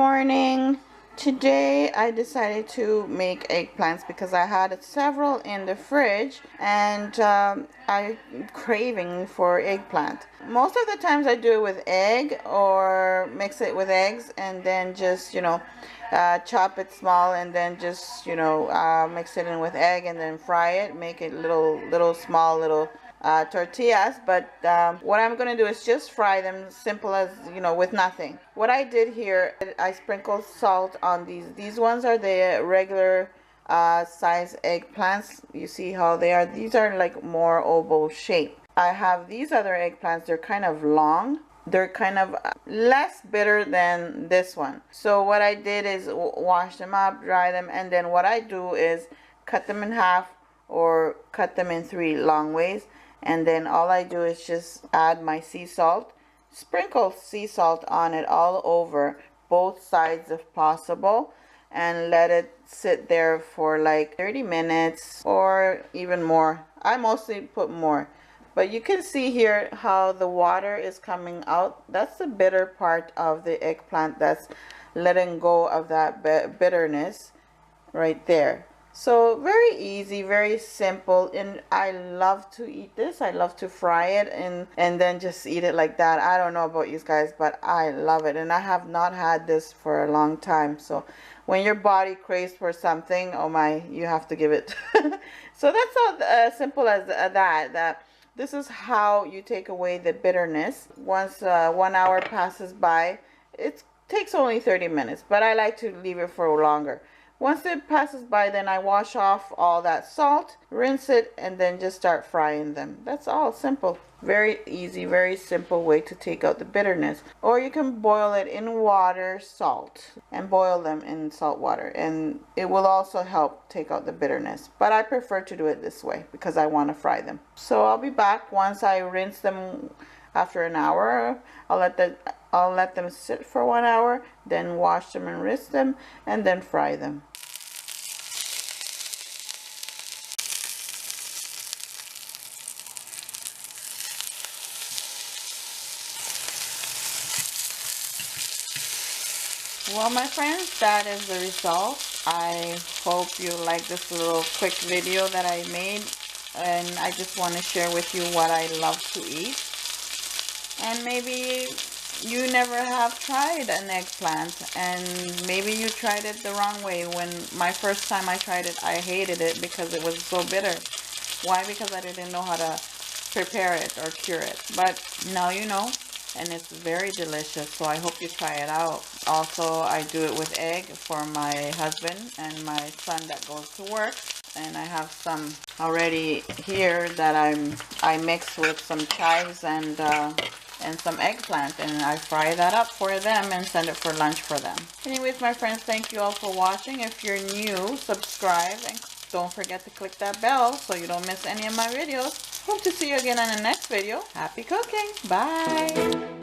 morning. Today I decided to make eggplants because I had several in the fridge and I'm craving for eggplant. Most of the times I do it with egg or mix it with eggs and then just chop it small and then just mix it in with egg and then fry it, make it little small tortillas. But what I'm going to do is just fry them, simple as with nothing. What I did here, I sprinkled salt on these ones are the regular size eggplants. You see how they are? These are like more oval shape. I have these other eggplants. They're kind of long. They're kind of less bitter than this one. So what I did is wash them up, dry them, and then what I do is cut them in half or cut them in 3 long ways. And then all I do is just add my sea salt, sprinkle sea salt on it all over both sides if possible, and let it sit there for like 30 minutes or even more. I mostly put more, but you can see here how the water is coming out. That's the bitter part of the eggplant, that's letting go of that bitterness right there. So very easy, very simple, and I love to eat this. I love to fry it and then just eat it like that. I don't know about you guys, but I love it, and I have not had this for a long time. So when your body craves for something, oh my, you have to give it. So that's all simple as that. This is how you take away the bitterness. Once 1 hour passes by, it takes only 30 minutes, but I like to leave it for longer. Once it passes by, then I wash off all that salt, rinse it, and then just start frying them. That's all simple. Very easy, very simple way to take out the bitterness. Or you can boil it in water, salt, and boil them in salt water, and it will also help take out the bitterness. But I prefer to do it this way because I want to fry them. So I'll be back once I rinse them. After an hour, I'll let them sit for 1 hour, then wash them and rinse them, and then fry them. Well, my friends, that is the result. I hope you like this little quick video that I made, and I just want to share with you what I love to eat. And maybe you never have tried an eggplant, and maybe you tried it the wrong way. When my first time I tried it, I hated it because it was so bitter. Why? Because I didn't know how to prepare it or cure it. But now you know, and it's very delicious, so I hope you try it out. Also, I do it with egg for my husband and my son that goes to work. And I have some already here that I mix with some chives and some eggplant, and I fry that up for them and send it for lunch for them. Anyways, my friends, thank you all for watching. If you're new, subscribe and don't forget to click that bell so you don't miss any of my videos. Hope to see you again on the next video. Happy cooking. Bye.